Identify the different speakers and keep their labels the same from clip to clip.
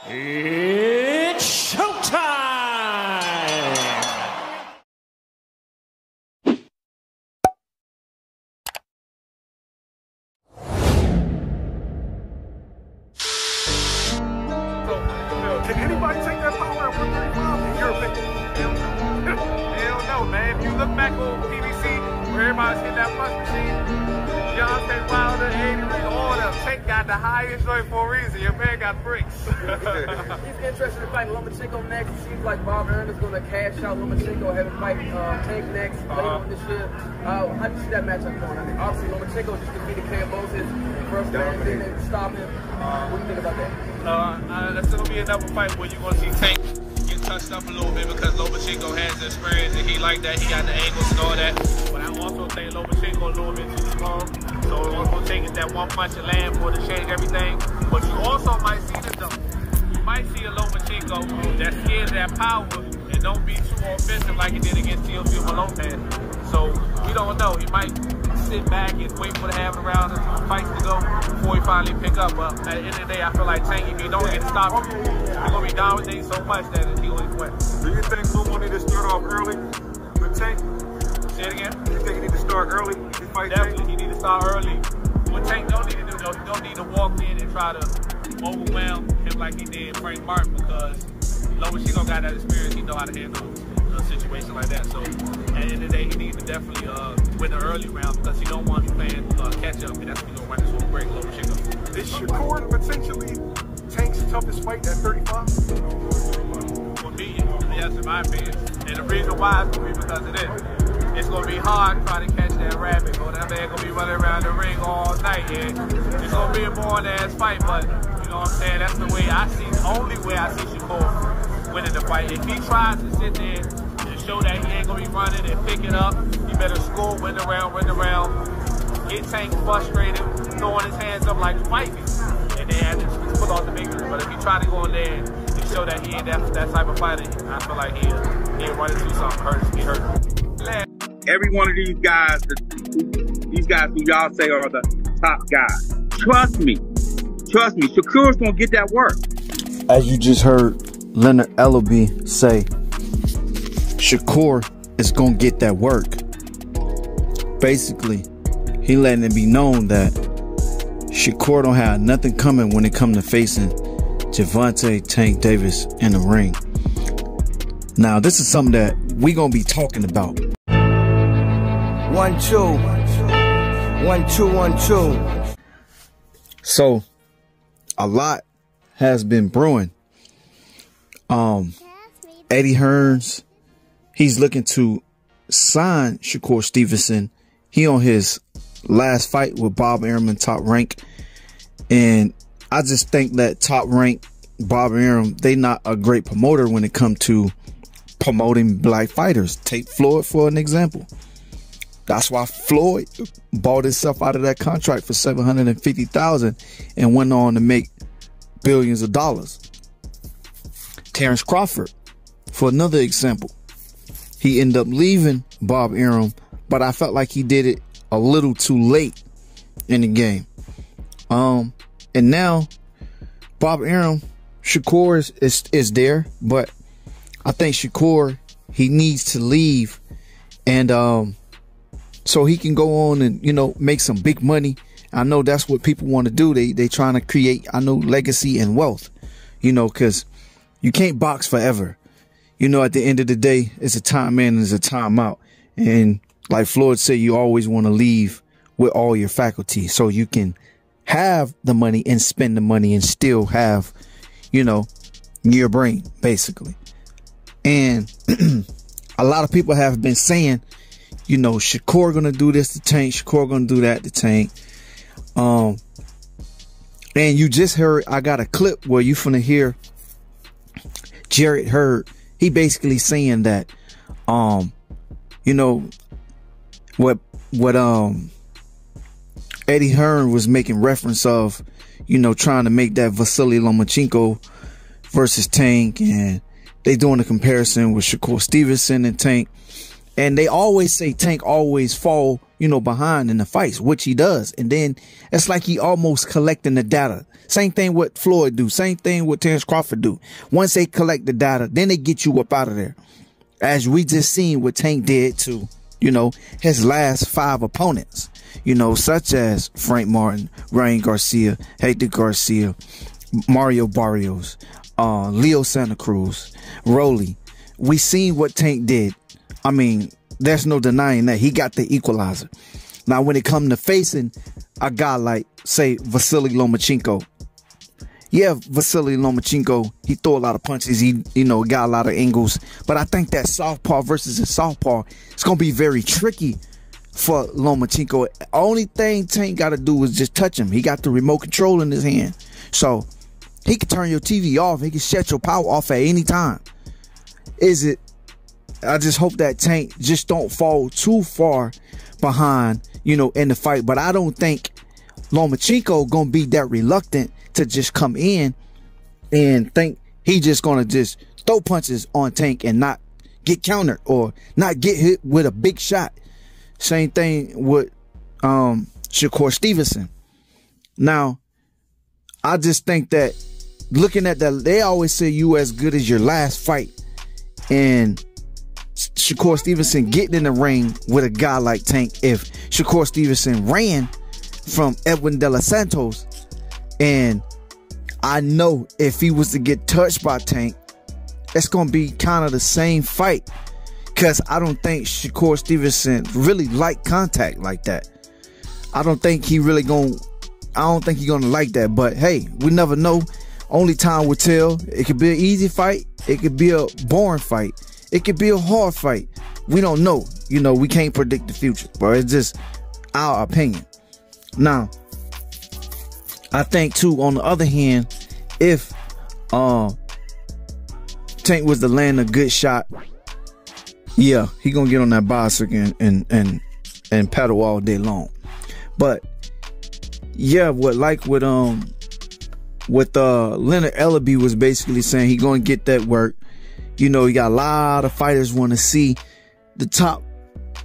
Speaker 1: It's showtime!
Speaker 2: Can anybody take that power at 135 in your opinion? Hell no, man. If you look back on PBC, where everybody's hitting that punch machine, Deontay Wilder, 80 Reed, all of them. Tank got the highest joint for a reason. Your man got bricks.
Speaker 3: He's interested in fighting Lomachenko next. It seems like Bob Arum is going to cash out Lomachenko, have him fight Tank next, later on this year. How do you see that matchup going? I mean, obviously Lomachenko just defeated Kambosos first man, didn't stop him. What do you think about that?
Speaker 4: That's going to be another fight where you're going to see Tank get touched up a little bit because Lomachenko has the experience and he like that. He got the angles and all that. But I also think Lomachenko a little bit too small. So it's going to take it that one punch of land for to change everything. But you also might see this though. You might see a Lomachenko that's scared of that power and don't be too offensive like he did against Teofimo Lopez. So we don't know. He might sit back and wait for the half round and fights to go before he finally pick up. But at the end of the day, I feel like Tank, if he don't get stopped, he's going to be dominating so much that he will win.
Speaker 2: Do you think Lumo need to start off early with Tank?
Speaker 4: Say it again?
Speaker 2: You think he need to start early to fight
Speaker 4: Definitely,
Speaker 2: Tank?
Speaker 4: he need to start early. What Tank don't need to do, though, he don't need to walk in and try to overwhelm him like he did Frank Martin because Lomachenko got that experience. He know how to handle a situation like that. So at the end of the day, he needs to definitely win the early round because he don't want to be playing catch up, and that's when he's going to run this whole break, Lomachenko.
Speaker 2: Is Shakur potentially Tank's toughest fight at 35?
Speaker 4: For me, yes, in my opinion. And the reason why is going to be because of this. It's going to be hard to try to catch that rabbit. Or that man going to be running around the ring all night. Yeah. It's going to be a boring-ass fight, but you know what I'm saying? That's the way I see, the only way I see Shakur winning the fight. If he tries to sit there and show that he ain't going to be running and pick it up, he better score, win around, get Tank frustrated, throwing his hands up like fighting. And then have to put off the victory. But if he try to go in there and show that he ain't that type of fighter, I feel like he'll run into something, get hurt.
Speaker 5: Every one of these guys who y'all say are the top guys, trust me, Shakur's gonna get that work.
Speaker 6: As you just heard Leonard Ellerbe say, Shakur is gonna get that work. Basically, he letting it be known that Shakur don't have nothing coming when it comes to facing Gervonta Tank Davis in the ring. Now, this is something that we gonna be talking about.
Speaker 7: 1 2 1 2 1 2.
Speaker 6: So a lot has been brewing. Eddie Hearns, he's looking to sign Shakur Stevenson. He on his last fight with Bob Arum in Top Rank, and I just think that Top Rank, Bob Arum, they not a great promoter when it comes to promoting black fighters. Take Floyd for an example. That's why Floyd bought himself out of that contract for $750,000 and went on to make billions of dollars. Terrence Crawford, for another example, he ended up leaving Bob Arum, but I felt like he did it a little too late in the game. And now Bob Arum, Shakur is there, but I think Shakur, he needs to leave and so he can go on and, you know, make some big money. I know that's what people want to do. They trying to create, I know, legacy and wealth, you know, because you can't box forever. You know, at the end of the day, it's a time in and it's a time out. And like Floyd said, you always want to leave with all your faculty so you can have the money and spend the money and still have, you know, your brain, basically. And a lot of people have been saying, you know, Shakur gonna do this to Tank, Shakur gonna do that to Tank. And you just heard, I got a clip where you finna hear Jarrett Hurd. He basically saying that, you know, what Eddie Hearn was making reference of, you know, trying to make that Vasily Lomachenko versus Tank, and they doing a comparison with Shakur Stevenson and Tank. And they always say Tank always fall, you know, behind in the fights, which he does. And then it's like he almost collecting the data. Same thing what Floyd do. Same thing what Terrence Crawford do. Once they collect the data, then they get you up out of there. As we just seen what Tank did to, you know, his last 5 opponents, you know, such as Frank Martin, Ryan Garcia, Hector Garcia, Mario Barrios, Leo Santa Cruz, Rolly. We seen what Tank did. I mean, there's no denying that he got the equalizer. Now, when it comes to facing a guy like, say, Vasily Lomachenko, yeah, Vasily Lomachenko, he threw a lot of punches. He, you know, got a lot of angles. But I think that southpaw versus a southpaw, it's going to be very tricky for Lomachenko. Only thing Tank got to do is just touch him. He got the remote control in his hand. So he can turn your TV off. He can shut your power off at any time. I just hope that Tank just don't fall too far behind, you know, in the fight. But I don't think Lomachenko gonna be that reluctant to just come in and think he just gonna just throw punches on Tank and not get countered or not get hit with a big shot. Same thing with Shakur Stevenson. Now, I just think that looking at that, they always say you as good as your last fight. And Shakur Stevenson getting in the ring with a guy like Tank. If Shakur Stevenson ran from Edwin De Los Santos, and I know if he was to get touched by Tank, it's going to be kind of the same fight, because I don't think Shakur Stevenson really like contact like that. I don't think he really going to like that. But hey, we never know. Only time will tell. It could be an easy fight. It could be a boring fight. It could be a hard fight. We don't know. You know, we can't predict the future, but it's just our opinion. Now, I think too, on the other hand, if Tank was to land a good shot, yeah, he gonna get on that bicycle and pedal all day long. But yeah, what Leonard Ellerbe was basically saying, he gonna get that work. You know, he got a lot of fighters want to see the top,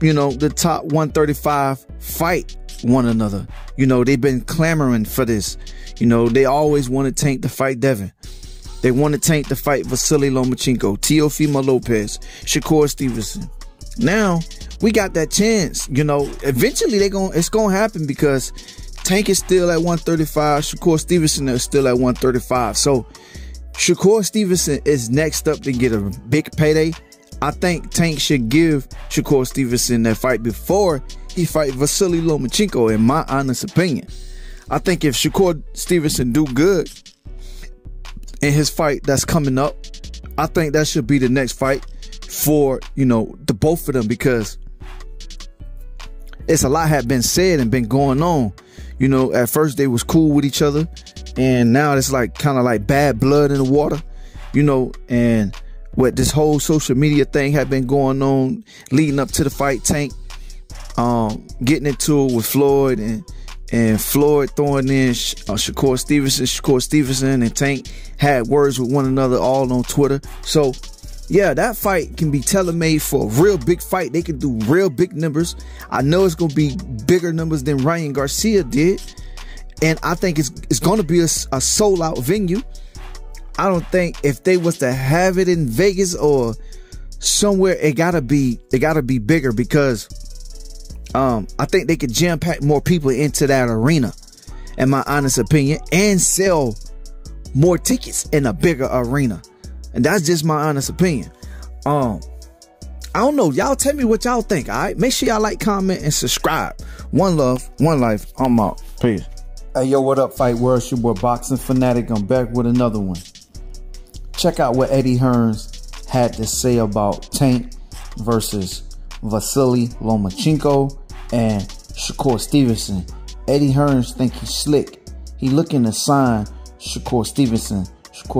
Speaker 6: you know, the top 135 fight one another. You know, they've been clamoring for this. You know, they always wanted Tank to fight Devin. They wanted Tank to fight Vasily Lomachenko, Teofimo Lopez, Shakur Stevenson. Now we got that chance. You know, eventually it's gonna happen, because Tank is still at 135. Shakur Stevenson is still at 135. So Shakur Stevenson is next up to get a big payday. I think Tank should give Shakur Stevenson that fight before he fight Vasily Lomachenko, in my honest opinion. I think if Shakur Stevenson do good in his fight that's coming up, I think that should be the next fight for, you know, the both of them, because it's a lot had been said and been going on. You know, at first they was cool with each other, and now it's like kind of like bad blood in the water, you know. And what this whole social media thing had been going on leading up to the fight, Tank getting into it with Floyd, and Floyd throwing in Shakur Stevenson and Tank had words with one another all on Twitter. So yeah, that fight can be tailor-made for a real big fight. They can do real big numbers. I know it's going to be bigger numbers than Ryan Garcia did. And I think it's going to be a sold-out venue. I don't think if they was to have it in Vegas or somewhere, it gotta be bigger, because I think they could jam-pack more people into that arena, in my honest opinion, and sell more tickets in a bigger arena. And that's just my honest opinion. I don't know. Y'all tell me what y'all think, all right? Make sure y'all like, comment, and subscribe. One love, one life. I'm out. Peace. Hey, yo, what up, Fight World? It's your boy, Boxing Fanatic. I'm back with another one. Check out what Eddie Hearns had to say about Tank versus Vasily Lomachenko and Shakur Stevenson. Eddie Hearns think he's slick. He looking to sign Shakur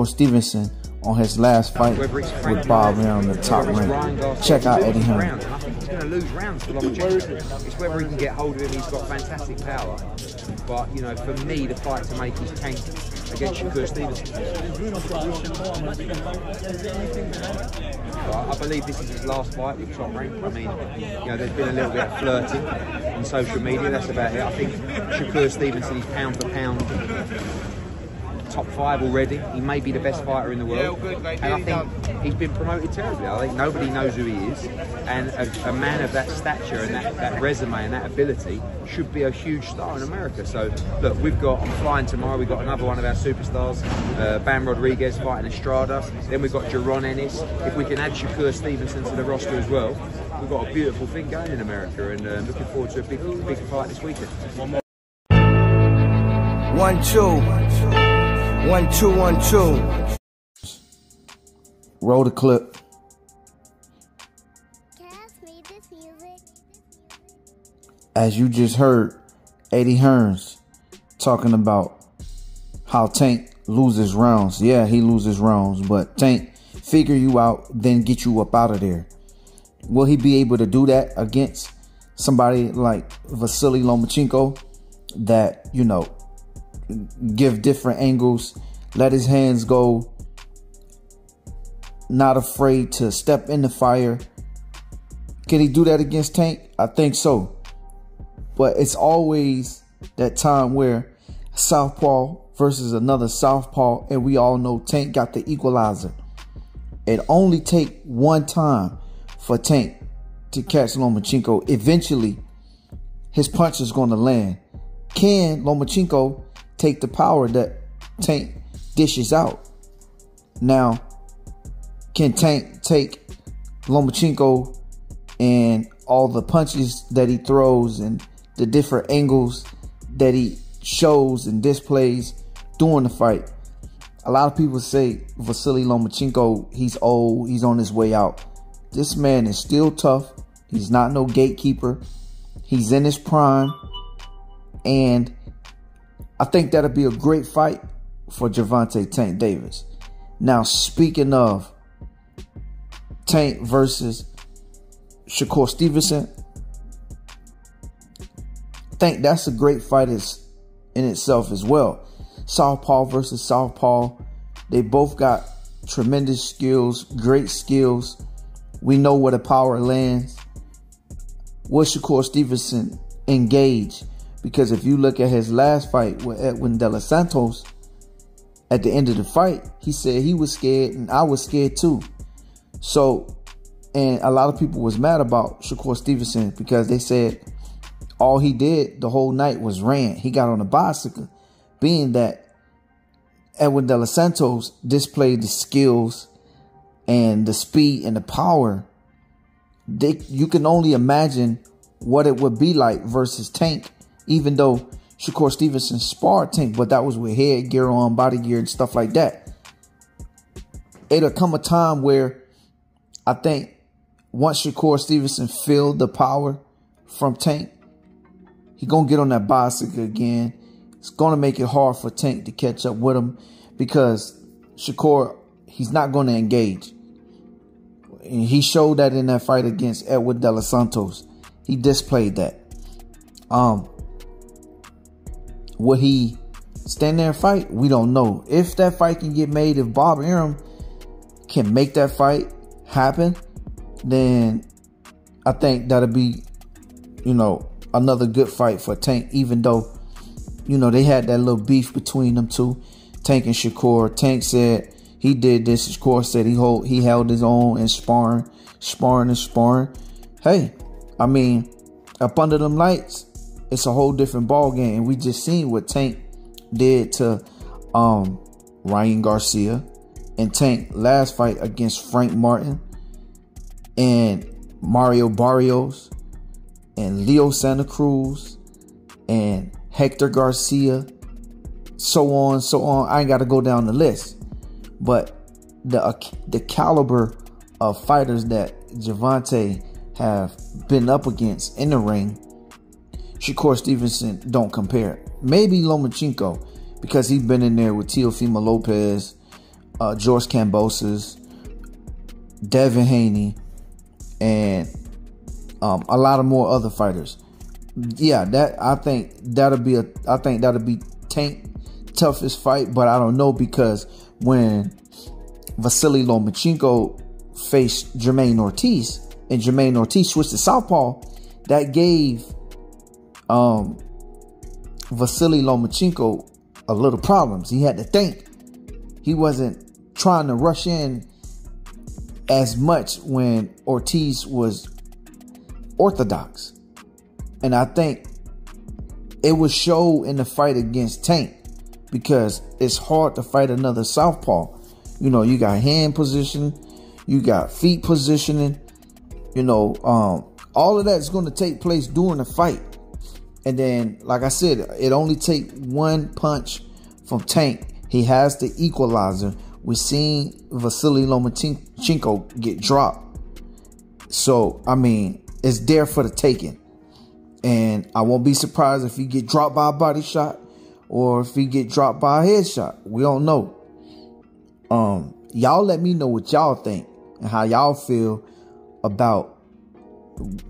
Speaker 6: Stevenson on his last fight with Bob Arum, the top rank. Check out Eddie Hearns.
Speaker 1: going to lose rounds to Lomachenko. It's whether he can get hold of him. He's got fantastic power. But, you know, for me, the fight to make is Tank against Shakur Stevenson. I believe this is his last fight with Top Rank. I mean, you know, there's been a little bit of flirting on social media. That's about it. I think Shakur Stevenson is pound for pound top 5 already. He may be the best fighter in the world, and I think he's been promoted terribly. I think nobody knows who he is, and a man of that stature and that resume and that ability should be a huge star in America. So look, I'm flying tomorrow. We've got another one of our superstars, Bam Rodriguez fighting Estrada. Then we've got Jaron Ennis. If we can add Shakur Stevenson to the roster as well, we've got a beautiful thing going in America, and looking forward to a big fight this weekend.
Speaker 7: 1 2 1 2 1 2.
Speaker 6: Roll the clip. As you just heard, Eddie Hearns talking about how Tank loses rounds. Yeah, he loses rounds, but Tank figure you out, then get you up out of there. Will he be able to do that against somebody like Vasily Lomachenko that, you know, give different angles, let his hands go, not afraid to step in the fire? Can he do that against Tank? I think so. But it's always that time where southpaw versus another southpaw, and we all know Tank got the equalizer. It only take one time for Tank to catch Lomachenko. Eventually, his punch is going to land. Can Lomachenko take the power that Tank dishes out? Now, can Tank take Lomachenko and all the punches that he throws and the different angles that he shows and displays during the fight? A lot of people say Vasily Lomachenko, he's old, he's on his way out. This man is still tough. He's not no gatekeeper. He's in his prime. And I think that'll be a great fight for Gervonta Tank Davis. Now, speaking of Tank versus Shakur Stevenson, I think that's a great fight in itself as well. Southpaw versus Southpaw. They both got tremendous skills, great skills. We know where the power lands. Will Shakur Stevenson engage? Because if you look at his last fight with Edwin De Los Santos, at the end of the fight, he said he was scared and I was scared too. So, and a lot of people was mad about Shakur Stevenson because they said all he did the whole night was ran. He got on a bicycle, being that Edwin De Los Santos displayed the skills and the speed and the power. You can only imagine what it would be like versus Tank. Even though Shakur Stevenson sparred Tank, but that was with headgear on, body gear, and stuff like that. It'll come a time where I think once Shakur Stevenson feel the power from Tank, he gonna get on that bicycle again. It's gonna make it hard for Tank to catch up with him because Shakur, he's not gonna engage. And he showed that in that fight against Edwin De Los Santos. He displayed that. Will he stand there and fight? We don't know. If that fight can get made, if Bob Arum can make that fight happen, then I think that'll be, you know, another good fight for Tank, even though, you know, they had that little beef between them two, Tank and Shakur. Tank said he did this. Shakur said he held his own and sparring. Hey, I mean, up under them lights, it's a whole different ball game. And we just seen what Tank did to Ryan Garcia, and Tank last fight against Frank Martin and Mario Barrios and Leo Santa Cruz and Hector Garcia, so on, so on. I ain't got to go down the list. But the caliber of fighters that Gervonta have been up against in the ring, Shakur Stevenson don't compare. Maybe Lomachenko, because he's been in there with Teofimo Lopez, George Kambosos, Devin Haney, and a lot of more other fighters. Yeah, I think that'll be Tank toughest fight, but I don't know, because when Vasily Lomachenko faced Jermaine Ortiz and Jermaine Ortiz switched to southpaw, that gave Vasily Lomachenko a little problems. He had to think. He wasn't trying to rush in as much when Ortiz was orthodox. And I think it would show in the fight against Tank, because it's hard to fight another southpaw. You know, you got hand position, you got feet positioning, you know, all of that's going to take place during the fight. And then, like I said, it only take one punch from Tank. He has the equalizer. We're seeing Vasily Lomachenko get dropped. So, I mean, it's there for the taking. And I won't be surprised if he get dropped by a body shot or if he get dropped by a headshot. We don't know. Y'all let me know what y'all think and how y'all feel about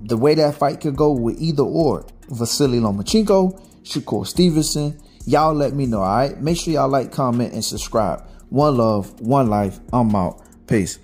Speaker 6: the way that fight could go with either or. Vasily Lomachenko, Shakur Stevenson. Y'all let me know, all right? Make sure y'all like, comment, and subscribe. One love, one life. I'm out. Peace.